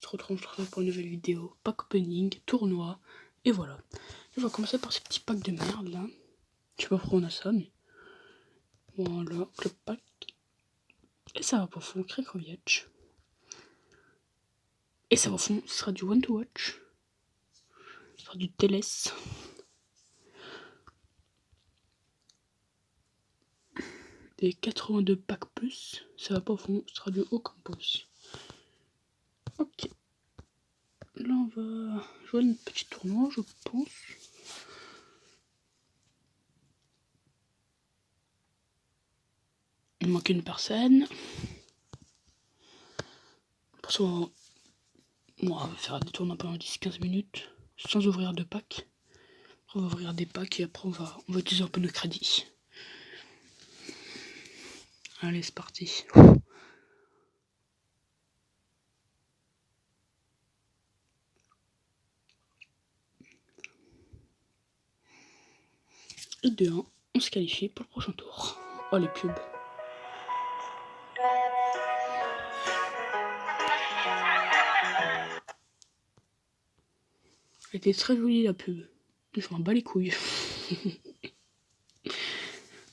se retrouve pour une nouvelle vidéo, pack opening, tournoi, et voilà. On va commencer par ces petits packs de merde là. Je sais pas pourquoi on a ça, mais voilà, club pack. Et ça va pour fond, Krekovic. Et ça va au fond, ce sera du one to watch. Ce sera du Teles. Des 82 packs plus, ça va pas au fond, ce sera du haut campus. Ok. Là on va jouer une petite tournoi, je pense. Il manque une personne. Pour ça, on va faire des tournois pendant 10-15 minutes, sans ouvrir de pack. Après, on va ouvrir des packs et après on va utiliser un peu de crédit. Allez, c'est parti. Et 2-1, on se qualifie pour le prochain tour. Oh les pubs. Elle était très jolie la pub. Je m'en bats les couilles.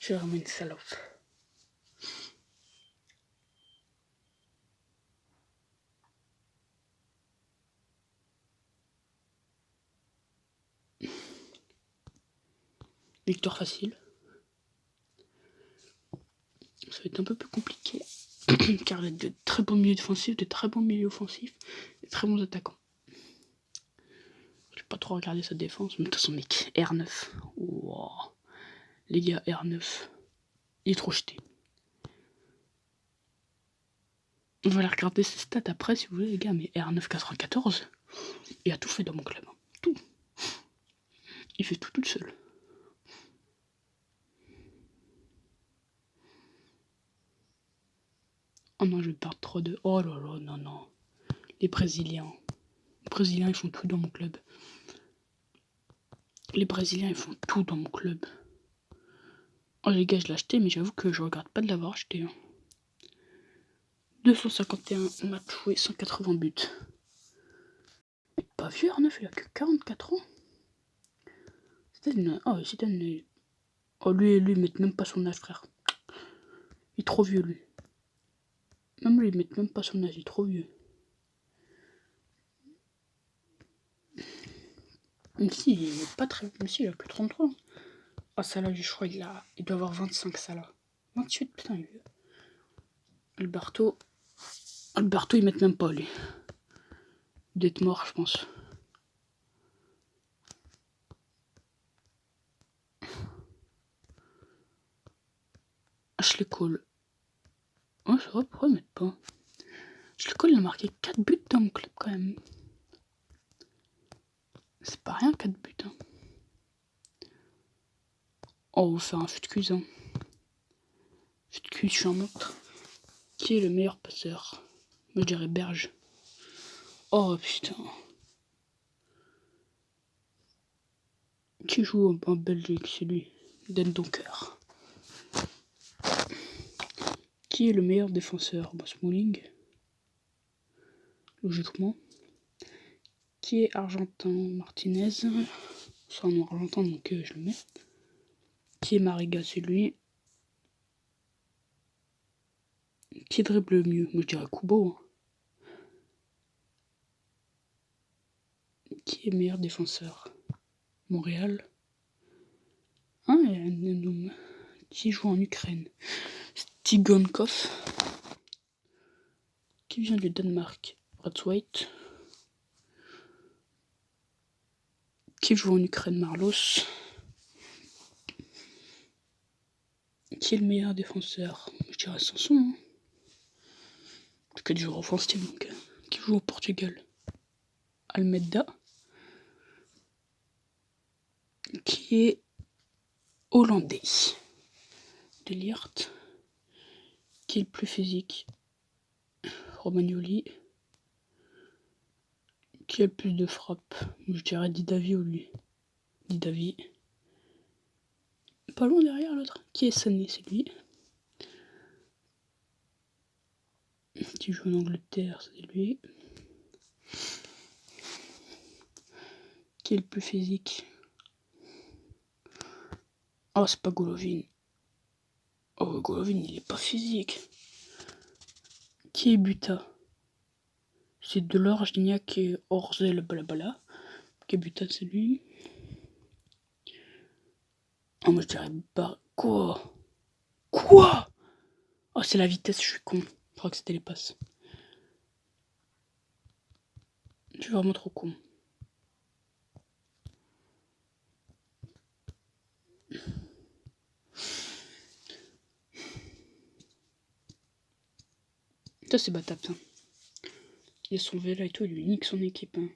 J'ai vraiment une salope. Victoire facile. Ça va être un peu plus compliqué. Car il y a de très bons milieux défensifs, de très bons milieux offensifs, de très bons attaquants. J'ai pas trop regardé sa défense, mais de toute façon mec, R9. Wow. Les gars, R9. Il est trop jeté. On va aller regarder ses stats après si vous voulez les gars, mais R994, il a tout fait dans mon club. Tout. Il fait tout seul. Oh non, je vais perdre trop de... Oh là là, non, non. Les Brésiliens. Les Brésiliens, ils font tout dans mon club. Les Brésiliens, ils font tout dans mon club. Oh les gars, je l'ai acheté, mais j'avoue que je regarde pas de l'avoir acheté. Hein. 251 matchs joués, 180 buts. Mais pas vieux, Arneuf, il a que 44 ans. C'était une... Oh, c'était une... Oh, lui, ils mettent même pas son âge, frère. Il est trop vieux, lui. Même lui, ils mettent même pas son âge, il est trop vieux. Même si, il est pas très... Même si, il a que 33. Ah, ça là, je crois, il doit avoir 25, ça là. 28, putain, il est vieux. Alberto, ils mettent même pas, lui. D'être mort, je pense. Ashley Cole. Oh, c'est vrai, pourquoi ils mettent pas? Ashley Cole, il a marqué 4 buts dans mon club, quand même. C'est pas rien, 4 buts, hein. Oh, on va faire un fut de cuisine. Fut de cuisine, je suis un autre. Qui est le meilleur passeur? Moi, je dirais Berge. Oh, putain. Qui joue en Belgique, c'est lui. Den Donker. Qui est le meilleur défenseur? Bah, Smalling. Logiquement. Qui est argentin? Martinez. C'est un argentin, donc je le mets. Qui est Mariga? C'est lui. Qui dribble le mieux? Moi, je dirais Kubo. Hein. Qui est meilleur défenseur? Montréal. Ah, il y a un homme qui joue en Ukraine. Tigonkov. Qui vient du Danemark? Brathwaite. Qui joue en Ukraine? Marlos. Qui est le meilleur défenseur? Je dirais Sanson. Hein. C'est que des joueurs offensifs, donc. Qui joue au Portugal? Almeida. Qui est hollandais? De Ligt. Qui est le plus physique? Romagnoli. Qui a le plus de frappes? Je dirais Didavi ou lui. Didavi. Pas loin derrière l'autre. Qui est Sané? C'est lui. Qui joue en Angleterre? C'est lui. Qui est le plus physique? Oh, c'est pas Golovin. Oh, Golovin, il est pas physique. Qui est Buta? C'est Delors, Gignac et Orzel, blabla. Qui est Buta, c'est lui. Oh, moi je dirais pas. Quoi? Quoi? Oh, c'est la vitesse, je suis con. Je crois que c'était les passes. Je suis vraiment trop con. Ça, c'est Batap, ça. Il a son vélo et tout, il lui nique son équipe. Hein.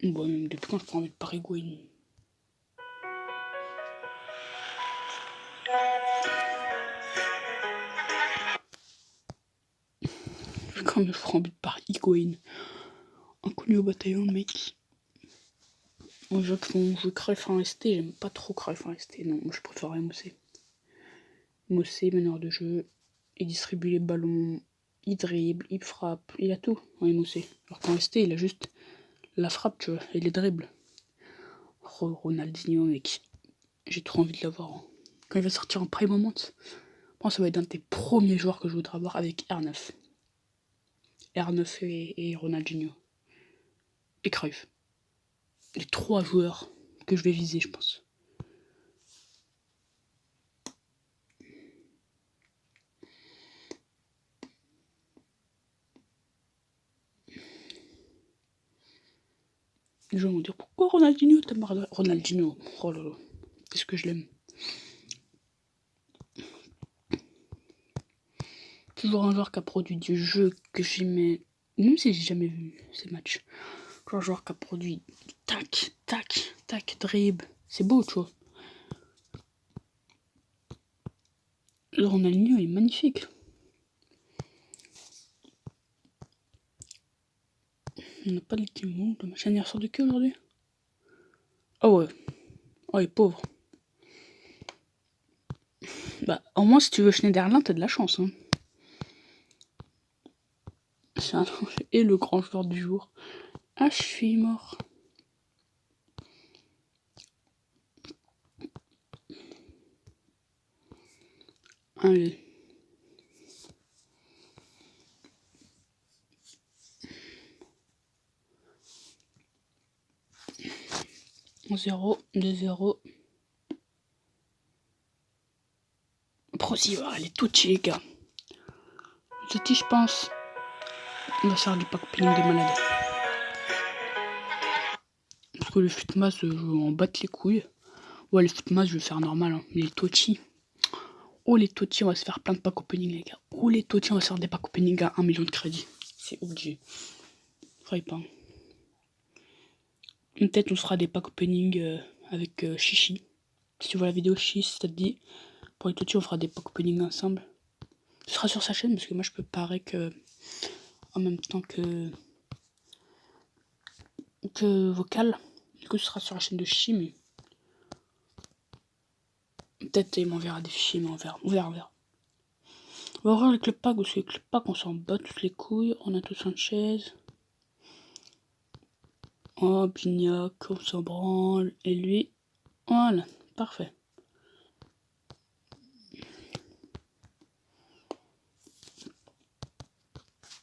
Bon, même depuis quand je prends envie de Paraguay. Quand je prends envie de Paraguay. Inconnu au bataillon, mec. Moi, je joue Cruyff en ST, j'aime pas trop Cruyff en ST. Non, moi je préfère Mossé. Mossé, meneur de jeu. Il distribue les ballons, il dribble, il frappe, il a tout en Mossé. Alors qu'en ST, il a juste la frappe, tu vois, et les dribbles. Ronaldinho, mec. J'ai trop envie de l'avoir. Hein. Quand il va sortir en prime moment, bon, ça va être un de tes premiers joueurs que je voudrais avoir avec R9. R9 et Ronaldinho. Et Cruyff. Les 3 joueurs que je vais viser, je pense. Les gens vont dire pourquoi Ronaldinho, t'as marre de Ronaldinho. Oh là là, qu'est-ce que je l'aime. Toujours un joueur qui a produit du jeu que j'aimais, même si j'ai jamais vu ces matchs. Toujours un joueur qui a produit tac, tac, tac, dribble. C'est beau, tu vois. Le Ronaldinho est magnifique. On n'a pas de team monde. Le match anniversaire de qui aujourd'hui? Oh ouais. Oh, il est pauvre. Bah, au moins, si tu veux Schneiderlin, t'as de la chance. Hein. Et le grand joueur du jour. Ah, je suis mort. Allez. 0, 2-0. Prosiva, elle est toute chie, les gars. Zati, je pense. On va faire du pack opening de malade. Parce que le Futmas, je vais en battre les couilles. Ouais, les Futmas, je vais faire normal. Hein. Les Tochi. Oh, les Tochi, on va se faire plein de pack opening, les gars. Oh, les Tochi, on va se faire des pack opening à 1 million de crédits. C'est obligé. Faudrait pas. Peut-être on se fera des pack opening avec Chichi. Si tu vois la vidéo Chichi, si ça te dit. Pour les Tochi, on fera des pack opening ensemble. Ce sera sur sa chaîne parce que moi je peux parer que en même temps que vocal. Du coup, ce sera sur la chaîne de Chichi, mais peut-être il m'enverra des fichiers, mais on verra. On verra. On va voir les club pack parce que les club pack on s'en bat toutes les couilles. On a tout Sanchez. Oh, Bignac, on s'en branle. Et lui, voilà, parfait.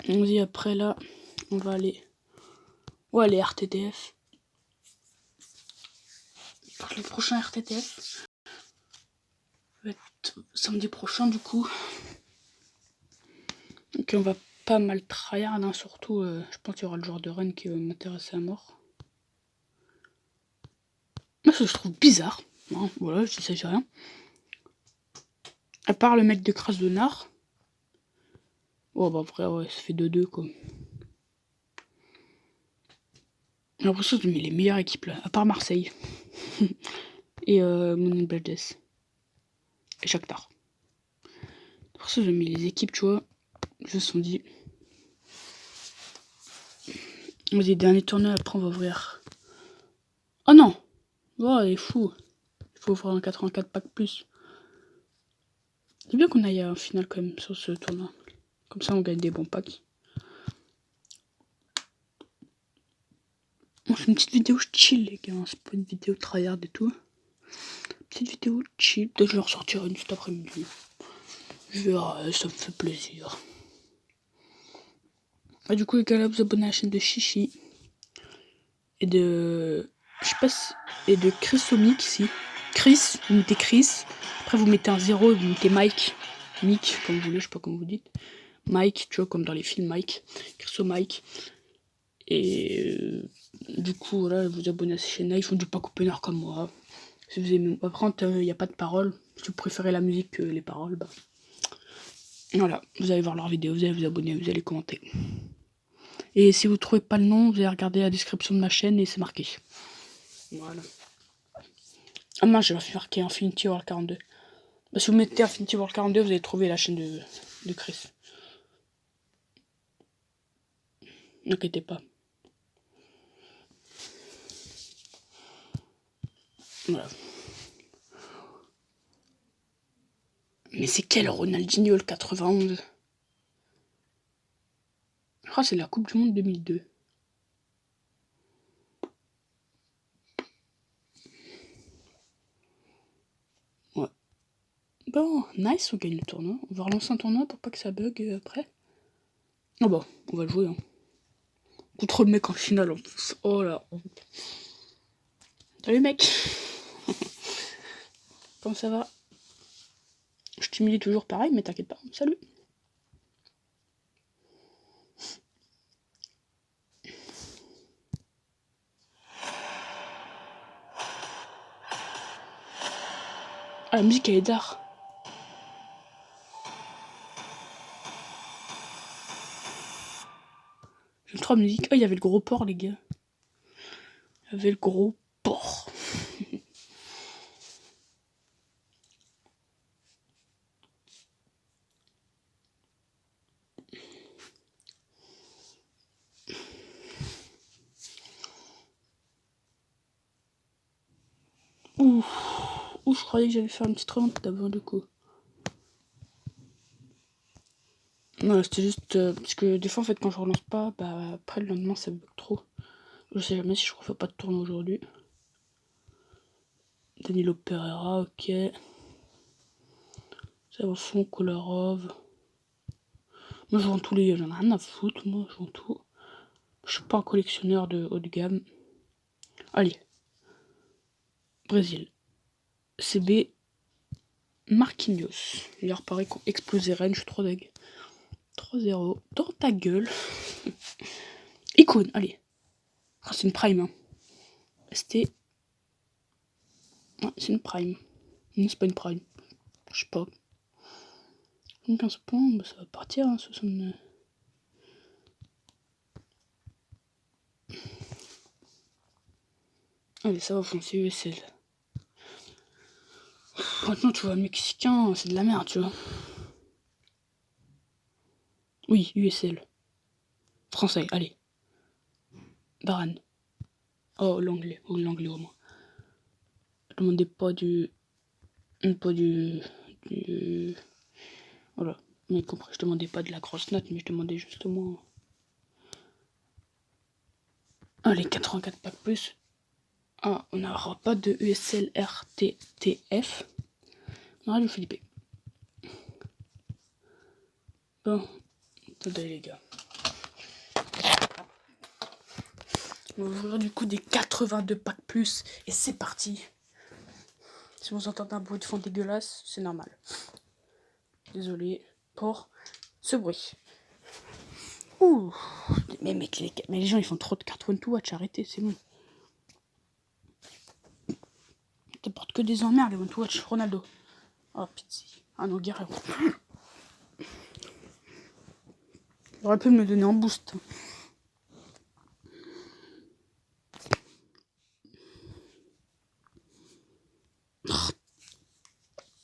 On dit après là, on va aller. Ouais, les RTTF. Pour le prochain RTTF, va être samedi prochain du coup. Donc on va pas mal tryhard, hein, surtout je pense qu'il y aura le joueur de Rennes qui va m'intéresser à mort. Moi je trouve bizarre, hein, voilà, je sais rien. À part le mec de Crasse de Nard. Oh bah après ouais, ça fait 2-2 quoi. J'ai l'impression que j'ai mis les meilleures équipes là, à part Marseille. Et Monin Baldes. Et Shakhtar. Pour ça j'ai mis les équipes, tu vois. Je me suis dit. Vas-y, dernier tournoi, après on va ouvrir. Oh non! Oh, il est fou. Il faut ouvrir un 84 pack plus. C'est bien qu'on aille à un final quand même sur ce tournoi. Comme ça, on gagne des bons packs. Bon, c'est une petite vidéo chill, les gars. C'est pas une vidéo tryhard et tout. Petite vidéo chill. Peut-être que je vais en ressortir une cet après-midi. Je verrai, ça me fait plaisir. Et du coup, les gars, là, vous abonnez à la chaîne de Chichi. Et de... Je sais pas si... Et de Chrisomic ici. Chris, vous mettez Chris. Après, vous mettez un 0 et vous mettez Mike. Mick, comme vous voulez, je sais pas comment vous dites. Mike, tu vois, comme dans les films Mike. Mike. Et du coup, voilà, vous abonnez à ces chaînes-là. Ils font du pack opener comme moi. Si vous aimez. Après, il n'y a pas de paroles. Si vous préférez la musique que les paroles, bah. Voilà, vous allez voir leurs vidéos, vous allez vous abonner, vous allez commenter. Et si vous trouvez pas le nom, vous allez regarder la description de ma chaîne et c'est marqué. Voilà. Ah mince, j'ai marqué Infinity World 42. Bah, si vous mettez Infinity World 42, vous allez trouver la chaîne de Chris. N'inquiétez pas. Voilà. Mais c'est quel Ronaldinho le 91? Je crois que c'est la Coupe du Monde 2002. Ouais. Bon, nice, on gagne le tournoi. On va relancer un tournoi pour pas que ça bug après. Oh bah, on va le jouer. Hein. Contre le mec en finale en plus. Oh là. Salut mec. Comment ça va? Je t'humilie toujours pareil, mais t'inquiète pas. Salut. Ah, la musique elle est d'art. J'aime trop la musique. Oh, il y avait le gros porc, les gars. Il y avait le gros porc. Ouh, je croyais que j'allais faire une petite revente d'avant du coup. Non, c'était juste parce que des fois en fait quand je relance pas, bah après le lendemain ça bug trop. Je sais jamais si je refais pas de tournoi aujourd'hui. Danilo Pereira, ok. Ça va fond, Kolarov. Moi je vends tous les. J'en ai rien à foutre, moi je vends tout. Je suis pas un collectionneur de haut de gamme. Allez. Brésil. CB Marquinhos. Il leur paraît qu'on explosé Rennes, je suis trop deg. 3-0. Dans ta gueule. Icône, allez. Oh, c'est une prime. Hein. ST. Ouais, c'est une prime. Non, c'est pas une prime. Je sais pas. 15 points, bah, ça va partir. Hein, 69. Allez, ça va foncer USL. Maintenant, tu vois, mexicain, c'est de la merde, tu vois. Oui, USL. Français, allez. Varane. Oh, l'anglais. Oh, l'anglais au moins. Je demandais pas du. Pas du. Voilà. Mais compris, je demandais pas de la grosse note, mais je demandais justement. Allez, 84 packs plus. Ah, on n'aura pas de USL RTTF. On aura du Philippe. Bon, attendez les gars. On va ouvrir du coup des 82 packs plus. Et c'est parti. Si vous entendez un bruit de fond dégueulasse, c'est normal. Désolé pour ce bruit. Ouh. Mais mec, les gens ils font trop de cartes one to watch, arrêtez, c'est bon. T'apportes que des emmerdes les one to watch. Ronaldo. Oh pitié. Ah non, Guerrero. Il aurait pu me donner en boost.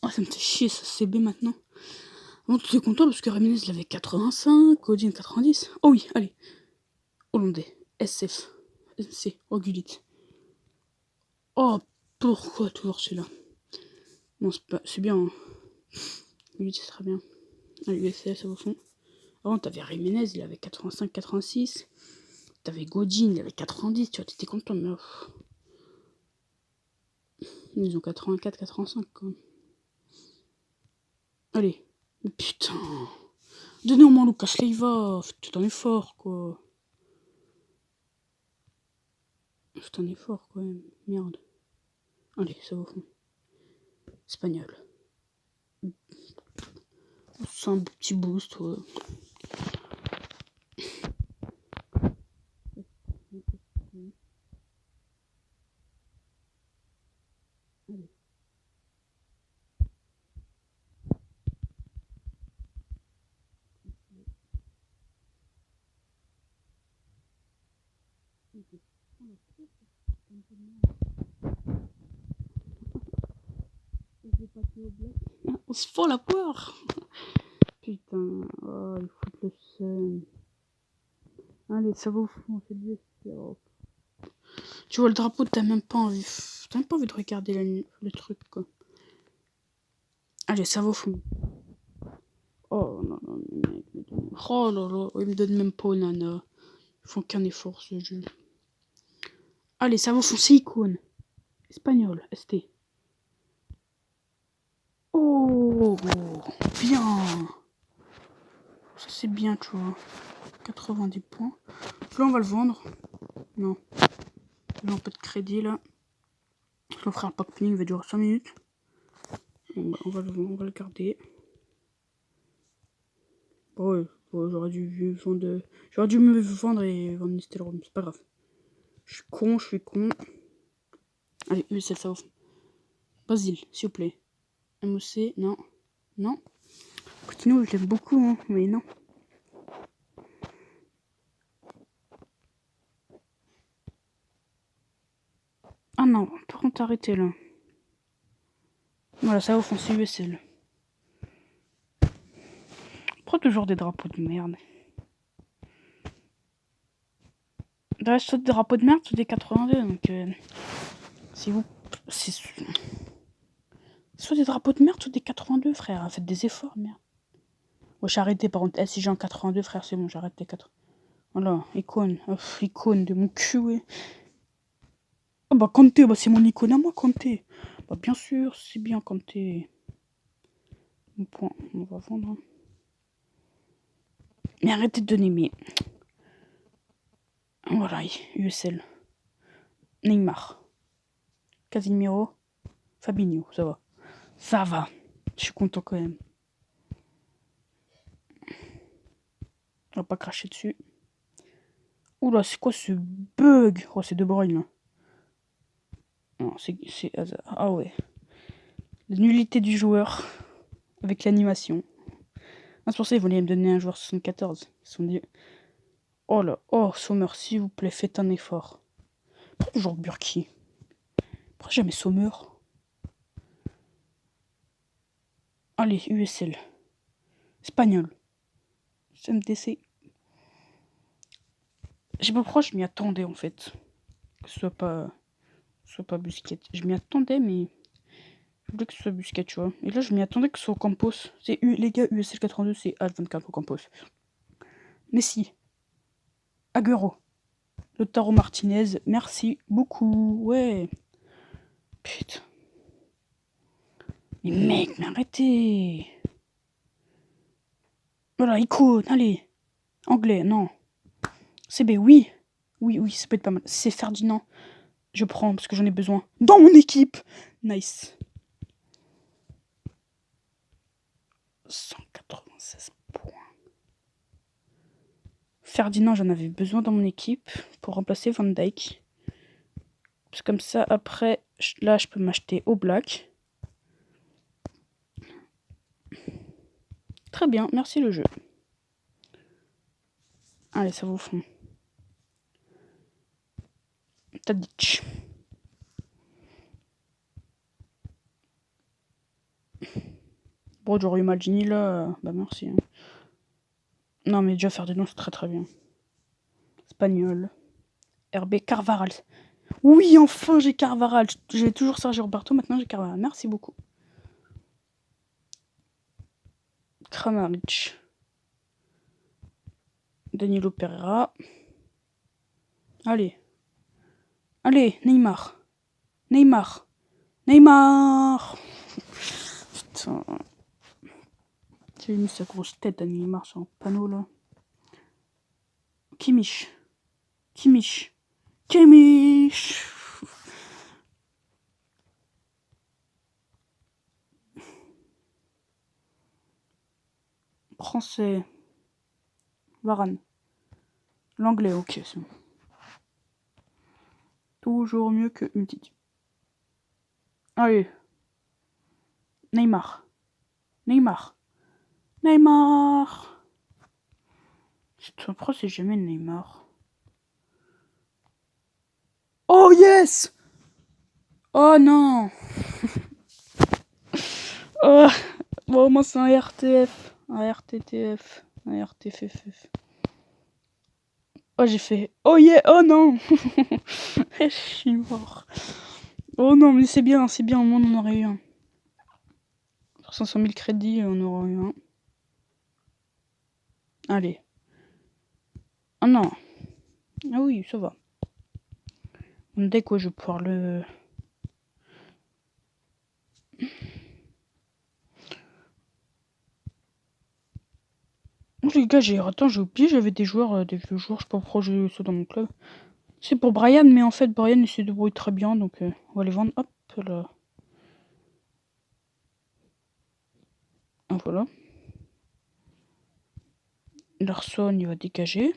Oh, ça me fait chier ça CB maintenant. Bon, tu es content parce que Ramirez il avait 85, Odin 90. Oh oui, allez. Hollandais. SF. SC. Ogulite. Oh, pourquoi toujours celui-là? Non, c'est bien. Hein. Ogulite, c'est très bien. Allez, USF, ça va au fond. Avant, t'avais Jiménez, il avait 85-86. T'avais Godin, il avait 90. Tu vois, t'étais content, mais... Ils ont 84-85, quand même. Allez. Mais putain. Donnez au moins Lucas Leiva. Faites un effort, quoi. Faites un effort, quand même. Merde. Allez, ça va au fond. Espagnol. C'est un petit boost, ouais. Allez. On se fend la poire. Putain, oh, il fout le seum. Allez, ça va au fond, c'est du SPA. Tu vois le drapeau, t'as même pas envie. T'as même pas envie de regarder le truc, quoi. Allez, ça va au fond. Oh non, non, mec, oh là là, ils me donnent même pas au nana. Ils font qu'un effort, ce jeu. Allez, ça va au fond, c'est icône. Espagnol, ST. Oh, bien. Ça, c'est bien, tu vois. 90 points. Là, on va le vendre. Non. J'ai un peu de crédit, là. Je vais faire un pack opening, il va durer 5 minutes. Bon, bah, on va le garder. Ouais, j'aurais dû me vendre et vendre Nistelrooy, c'est pas grave. Je suis con. Allez, USL, ça ouvre. Basile, s'il vous plaît. MOC, non. Non. Coutinho, je l'aime beaucoup, hein, mais non. Ah non, par contre, arrêtez là. Voilà, ça ouvre, c'est USL. Pourquoi toujours des drapeaux de merde? Là, soit des drapeaux de merde, soit des 82, donc... si vous... C'est... Soit des drapeaux de merde, soit des 82, frère. Faites des efforts, merde. Moi, j'ai arrêté, par contre. Si j'ai un 82, frère, c'est bon, j'arrête les 4. Voilà, icône. Icône de mon cul, ouais. Ah bah, Kanté, bah, c'est mon icône à moi, Kanté. Bah, bien sûr, c'est bien, Kanté. Bon point, on va vendre. Mais arrêtez de donner, mais... Voilà, USL. Neymar. Casimiro. Fabinho, ça va. Ça va. Je suis content quand même. On va pas cracher dessus. Oula, c'est quoi ce bug? Oh, c'est De Bruyne, là. Non, c'est hasard. Ah ouais. La nullité du joueur. Avec l'animation. Ah, c'est pour ça qu'ils voulaient me donner un joueur 74. Ils se sont dit... Oh là, oh, Sommer, s'il vous plaît, faites un effort. Pourquoi toujours Burki? Pourquoi jamais Sommer? Allez, USL. Espagnol. MDC. Je sais pas pourquoi je m'y attendais en fait. Que ce soit pas Busquets. Je m'y attendais, mais je voulais que ce soit Busquets, tu vois. Et là, je m'y attendais que ce soit Campos. C'est les gars, USL 82, c'est H24 au Campos. Messi. Agüero. Lautaro Martinez. Merci beaucoup. Ouais. Putain. Mais mec, mais arrêtez. Voilà, icône, allez. Anglais, non. CB, oui. Oui, ça peut être pas mal. C'est Ferdinand. Je prends parce que j'en ai besoin. Dans mon équipe. Nice. 196 points. Ferdinand, j'en avais besoin dans mon équipe pour remplacer Van Dijk. Parce que comme ça, après, là, je peux m'acheter au Black. Très bien, merci le jeu. Allez, ça vous fond. Tadic. Bon, j'aurais eu Maldini là. Bah merci. Hein. Non, mais déjà Ferdinand, c'est très très bien. Espagnol. RB Carvaral. Oui, enfin j'ai Carvaral. J'ai toujours Sergio Roberto, maintenant j'ai Carvaral. Merci beaucoup. Kramaric. Danilo Pereira. Allez. Allez, Neymar. Neymar. Neymar. Putain. J'ai mis sa grosse tête à Neymar sur un panneau là. Kimmich. Kimmich. Kimmich. Français. Varane. L'anglais, ok, c'est bon. Toujours mieux que Umtiti. Allez. Neymar. Neymar. Neymar. Pourquoi c'est jamais Neymar? Oh yes! Oh non! Oh, bon, moi c'est un RTF. Un RTTF. Un RTFF. Oh, j'ai fait. Oh yeah! Oh non! Je suis mort. Oh non, mais c'est bien, au moins on en aurait eu un. Pour 500 000 crédits, on aura eu un. Allez. Oh non! Ah oui, ça va. On deck, quoi, je vais pouvoir le. Oh, les gars, j'ai oublié, j'avais des joueurs, des vieux joueurs, je sais pas pourquoi j'ai ça dans mon club. C'est pour Brian, mais en fait, Brian il se débrouille très bien, donc on va les vendre. Hop là. Ah, voilà. Larson, il va dégager.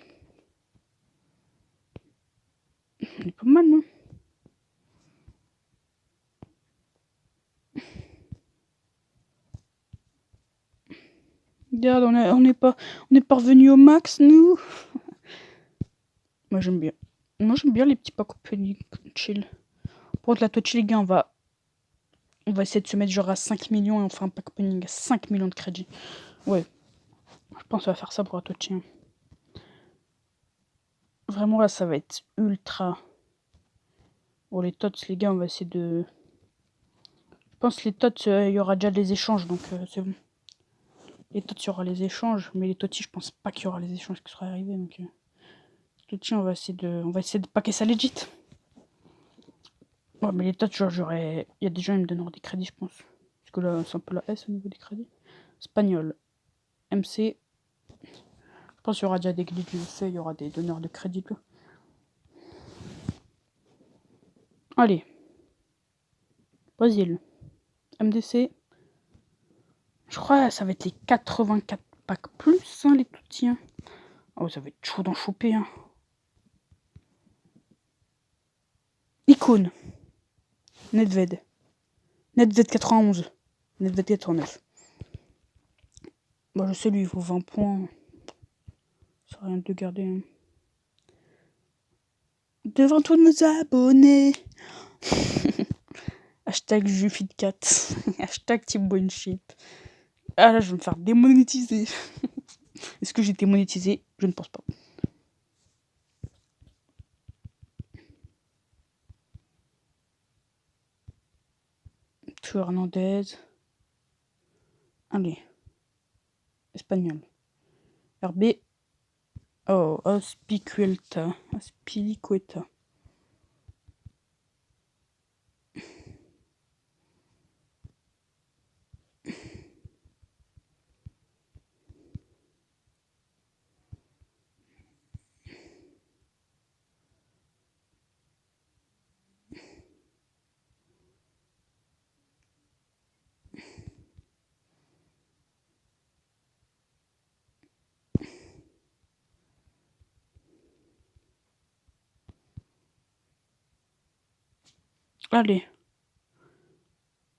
On est pas mal, non? Regarde, on n'est pas revenu au max, nous. Moi, j'aime bien. Moi, j'aime bien les petits packs chill. Pour la Touch League 1, on va essayer de se mettre genre à 5 millions et on fera un pack opening à 5 millions de crédits. Ouais. Je pense qu'on va faire ça pour la Touch. Vraiment, là, ça va être ultra. Pour les tots, les gars, on va essayer de. Je pense que les tots, il y aura déjà des échanges, donc c'est bon. Les tots, il y aura les échanges, mais les totis, je pense pas qu'il y aura les échanges qui seraient arrivés, donc. Totis, on va essayer de packer ça legit. Ouais, mais les tots, genre, il y a des gens qui me donneront des crédits, je pense. Parce que là, c'est un peu la S au niveau des crédits. Espagnol. MC. Je pense qu'il y aura déjà des glitches faits, il y aura des donneurs de crédit là. Allez. Brésil. MDC. Je crois que ça va être les 84 packs plus, hein, les totis. Hein. Oh, ça va être chaud d'en choper. Hein. Icône. Nedved. Nedved 91. Nedved 89. Bon, je sais, lui, il vaut 20 points. Ça sert à rien de le garder. Hein. Devant tous nos abonnés. Hashtag Jufit4. Hashtag Team Boneship. Ah là, je vais me faire démonétiser. Est-ce que j'ai été monétisé? Je ne pense pas. Théo Hernandez. Allez. Espagnol. RB. Oh, Aspilicueta. Aspilicueta. Allez.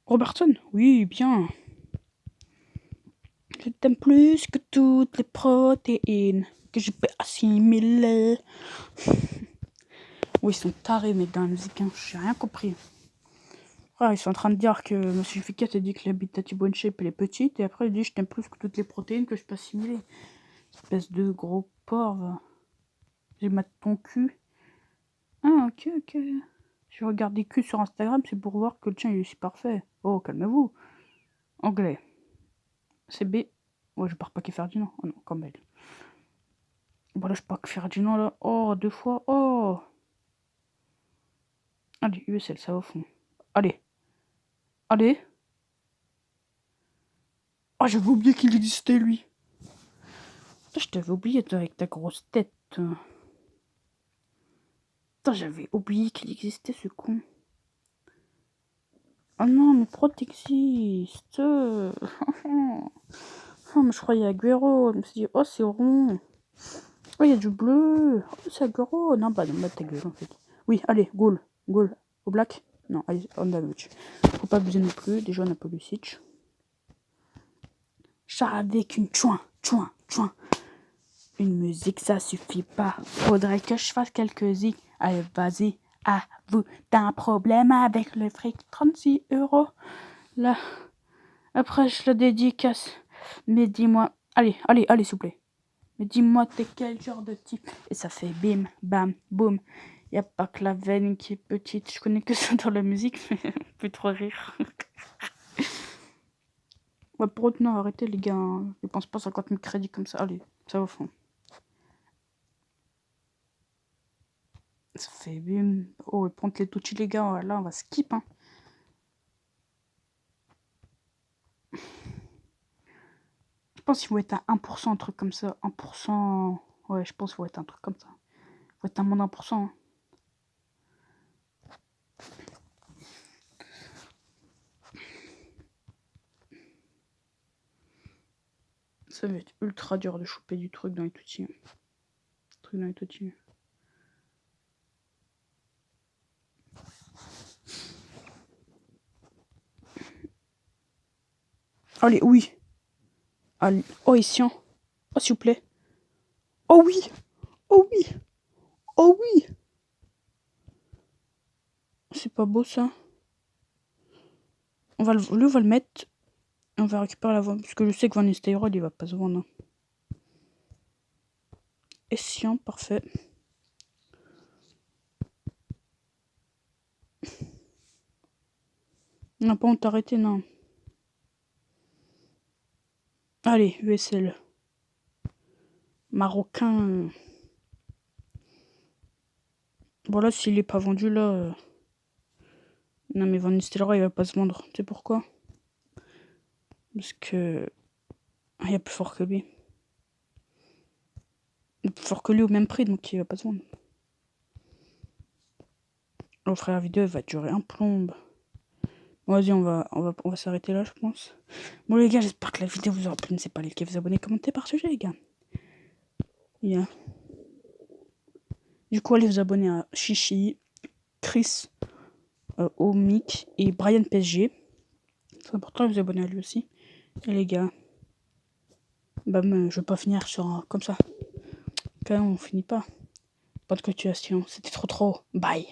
Robertson? Oui, bien. Je t'aime plus que toutes les protéines que je peux assimiler. Oui, ils sont tarés, mais dans la musique, hein. J'ai rien compris. Ah, ils sont en train de dire que Monsieur Ficat a dit que l'habitative bonne shape elle est petite, et après il dit je t'aime plus que toutes les protéines que je peux assimiler. Espèce de gros porc, va. J'ai mat ton cul. Ah, ok, ok. Je regarde des culs sur Instagram, c'est pour voir que le tien il est si parfait. Oh, calmez-vous. Anglais. CB. Ouais, je pars pas qui faire du nom. Oh non, comme elle. Bon, là, je peux pas faire du nom, là. Oh, 2 fois. Oh. Allez, USL, ça va au fond. Allez. Allez. Oh, j'avais oublié qu'il existait, lui. Je t'avais oublié, toi, avec ta grosse tête. Putain, j'avais oublié qu'il existait, ce con. Oh non, mais pourquoi t'existes? Oh, mais je croyais à Agüero. Je me suis dit, oh, c'est rond. Oh, il y a du bleu. Oh, c'est Agüero. Non, bah, non, bah, ta gueule, en fait. Oui, allez, goal. Goal. Au black? Non, allez, Andanovic. Faut pas abuser non plus. Déjà, on a pas Lucic. Char avec une chouin. Une musique, ça suffit pas. Faudrait que je fasse quelques zigs. Allez, vas-y. Ah, vous, t'as un problème avec le fric? 36 €. Là. Après, je le dédicace. Mais dis-moi. Allez, s'il vous plaît. Mais dis-moi, t'es quel genre de type? Et ça fait bim, bam, boum. Y a pas que la veine qui est petite. Je connais que ça dans la musique, mais on peut trop rire. Ouais, pour autre, non, arrêtez les gars. Je pense pas 50 000 crédits comme ça. Allez, ça va au fond. Ça fait bim. Oh, et prendre les touchis, les gars. Là, on va skip. Hein. Je pense qu'il faut être à 1%, un truc comme ça. 1%. Ouais, je pense qu'il faut être un truc comme ça. Il faut être un moins d'1%. Hein. Ça va être ultra dur de choper du truc dans les touchis. Truc dans les touchis. Allez, oui. Allez. Oh, ici. Oh, s'il vous plaît. Oh oui. Oh oui. Oh oui. C'est pas beau ça. On va le mettre. On va récupérer la vente. Parce que je sais que Van Nistelrooy, il va pas se vendre. Hein. Essien, parfait. On n'a pas honte d'arrêter, non. Allez, USL. Marocain. Bon, là, s'il est pas vendu, là. Non, mais Van Nistelrooy, il va pas se vendre. Tu sais pourquoi? Parce que. Il y a plus fort que lui. Il y a plus fort que lui au même prix, donc il va pas se vendre. Oh, frère, la vidéo, elle va durer un plombe. Bon, vas-y, on va s'arrêter là, je pense. Bon, les gars, j'espère que la vidéo vous aura plu. N'hésitez pas à liker, vous abonner, commenter, partager, les gars. Yeah. Du coup, allez vous abonner à Chichi, Chris, Omic et Brian PSG. C'est important de vous abonner à lui aussi. Et les gars, je vais pas finir sur comme ça. Quand même, on finit pas. Pas de continuation. C'était trop. Bye.